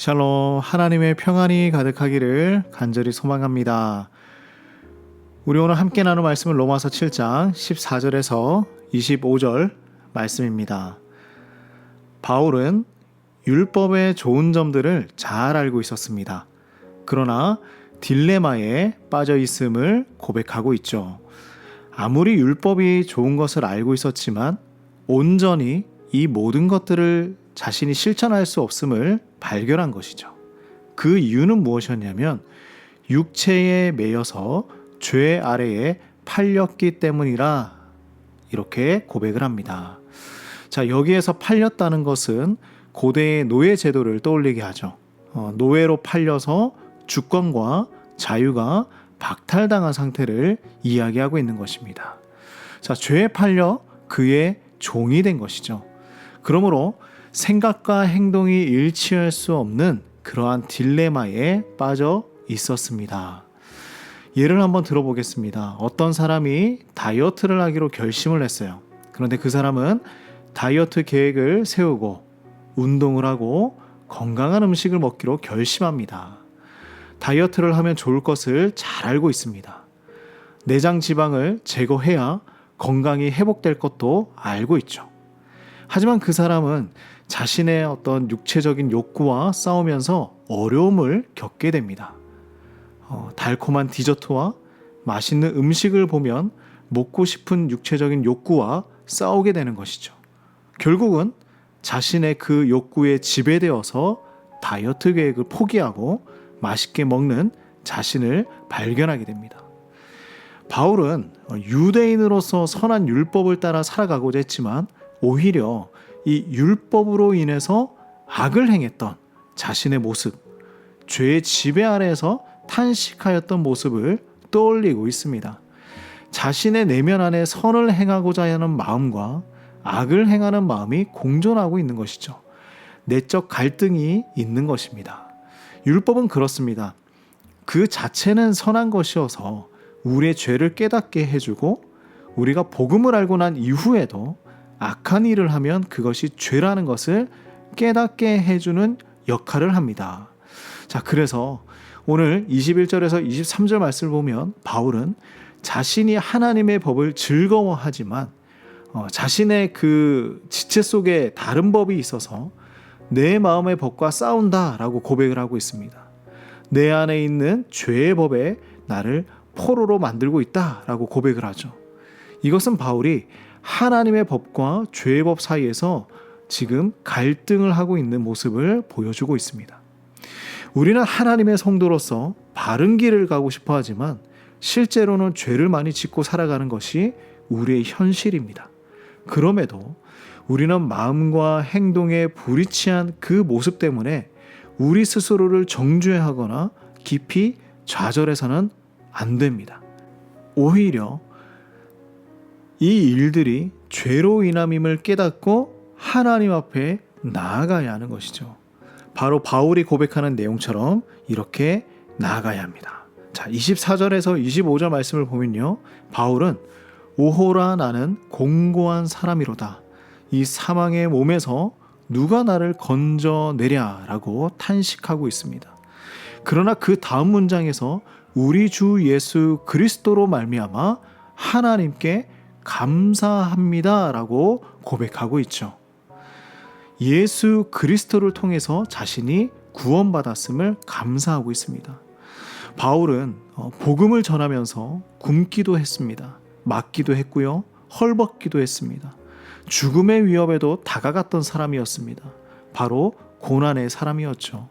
샬롬, 하나님의 평안이 가득하기를 간절히 소망합니다. 우리 오늘 함께 나눌 말씀은 로마서 7장 14절에서 25절 말씀입니다. 바울은 율법의 좋은 점들을 잘 알고 있었습니다. 그러나 딜레마에 빠져 있음을 고백하고 있죠. 아무리 율법이 좋은 것을 알고 있었지만 온전히 이 모든 것들을 자신이 실천할 수 없음을 발견한 것이죠. 그 이유는 무엇이었냐면 육체에 매여서 죄 아래에 팔렸기 때문이라 이렇게 고백을 합니다. 자, 여기에서 팔렸다는 것은 고대의 노예 제도를 떠올리게 하죠. 노예로 팔려서 주권과 자유가 박탈당한 상태를 이야기하고 있는 것입니다. 자, 죄에 팔려 그의 종이 된 것이죠. 그러므로 생각과 행동이 일치할 수 없는 그러한 딜레마에 빠져 있었습니다. 예를 한번 들어보겠습니다. 어떤 사람이 다이어트를 하기로 결심을 했어요. 그런데 그 사람은 다이어트 계획을 세우고 운동을 하고 건강한 음식을 먹기로 결심합니다. 다이어트를 하면 좋을 것을 잘 알고 있습니다. 내장 지방을 제거해야 건강이 회복될 것도 알고 있죠. 하지만 그 사람은 자신의 어떤 육체적인 욕구와 싸우면서 어려움을 겪게 됩니다. 달콤한 디저트와 맛있는 음식을 보면 먹고 싶은 육체적인 욕구와 싸우게 되는 것이죠. 결국은 자신의 그 욕구에 지배되어서 다이어트 계획을 포기하고 맛있게 먹는 자신을 발견하게 됩니다. 바울은 유대인으로서 선한 율법을 따라 살아가고자 했지만 오히려 이 율법으로 인해서 악을 행했던 자신의 모습, 죄의 지배 아래에서 탄식하였던 모습을 떠올리고 있습니다. 자신의 내면 안에 선을 행하고자 하는 마음과 악을 행하는 마음이 공존하고 있는 것이죠. 내적 갈등이 있는 것입니다. 율법은 그렇습니다. 그 자체는 선한 것이어서 우리의 죄를 깨닫게 해주고 우리가 복음을 알고 난 이후에도 악한 일을 하면 그것이 죄라는 것을 깨닫게 해주는 역할을 합니다. 자, 그래서 오늘 21절에서 23절 말씀을 보면 바울은 자신이 하나님의 법을 즐거워하지만 자신의 그 지체 속에 다른 법이 있어서 내 마음의 법과 싸운다라고 고백을 하고 있습니다. 내 안에 있는 죄의 법에 나를 포로로 만들고 있다라고 고백을 하죠. 이것은 바울이 하나님의 법과 죄의 법 사이에서 지금 갈등을 하고 있는 모습을 보여주고 있습니다. 우리는 하나님의 성도로서 바른 길을 가고 싶어 하지만 실제로는 죄를 많이 짓고 살아가는 것이 우리의 현실입니다. 그럼에도 우리는 마음과 행동에 불이치한 그 모습 때문에 우리 스스로를 정죄하거나 깊이 좌절해서는 안 됩니다. 오히려 이 일들이 죄로 인함임을 깨닫고 하나님 앞에 나아가야 하는 것이죠. 바로 바울이 고백하는 내용처럼 이렇게 나아가야 합니다. 자, 24절에서 25절 말씀을 보면요. 바울은 오호라 나는 공고한 사람이로다. 이 사망의 몸에서 누가 나를 건져내랴라고 탄식하고 있습니다. 그러나 그 다음 문장에서 우리 주 예수 그리스도로 말미암아 하나님께 감사합니다라고 고백하고 있죠. 예수 그리스도를 통해서 자신이 구원받았음을 감사하고 있습니다. 바울은 복음을 전하면서 굶기도 했습니다. 맞기도 했고요. 헐벗기도 했습니다. 죽음의 위협에도 다가갔던 사람이었습니다. 바로 고난의 사람이었죠.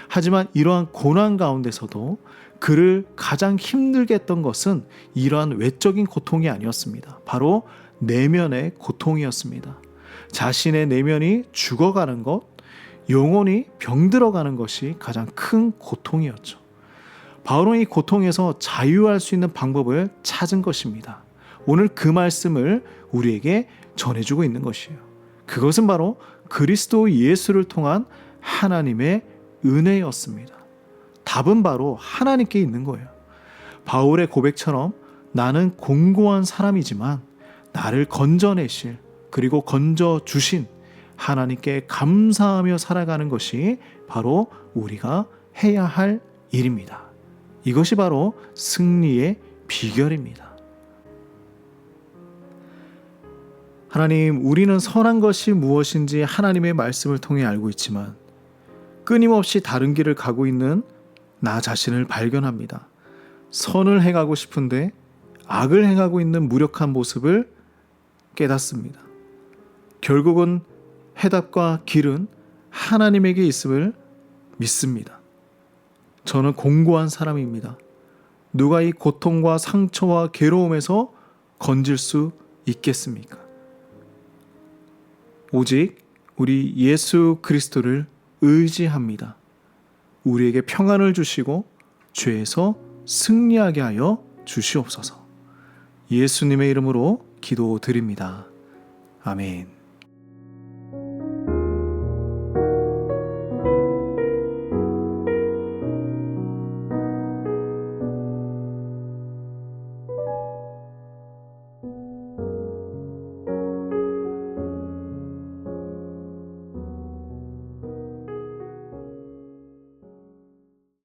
하지만 이러한 고난 가운데서도 그를 가장 힘들게 했던 것은 이러한 외적인 고통이 아니었습니다. 바로 내면의 고통이었습니다. 자신의 내면이 죽어가는 것, 영혼이 병들어가는 것이 가장 큰 고통이었죠. 바울은 이 고통에서 자유할 수 있는 방법을 찾은 것입니다. 오늘 그 말씀을 우리에게 전해주고 있는 것이에요. 그것은 바로 그리스도 예수를 통한 하나님의 은혜였습니다. 답은 바로 하나님께 있는 거예요. 바울의 고백처럼 나는 공고한 사람이지만 나를 건져내실 그리고 건져주신 하나님께 감사하며 살아가는 것이 바로 우리가 해야 할 일입니다. 이것이 바로 승리의 비결입니다. 하나님, 우리는 선한 것이 무엇인지 하나님의 말씀을 통해 알고 있지만 끊임없이 다른 길을 가고 있는 나 자신을 발견합니다. 선을 행하고 싶은데 악을 행하고 있는 무력한 모습을 깨닫습니다. 결국은 해답과 길은 하나님에게 있음을 믿습니다. 저는 공고한 사람입니다. 누가 이 고통과 상처와 괴로움에서 건질 수 있겠습니까? 오직 우리 예수 그리스도를 의지합니다. 우리에게 평안을 주시고 죄에서 승리하게 하여 주시옵소서. 예수님의 이름으로 기도드립니다. 아멘.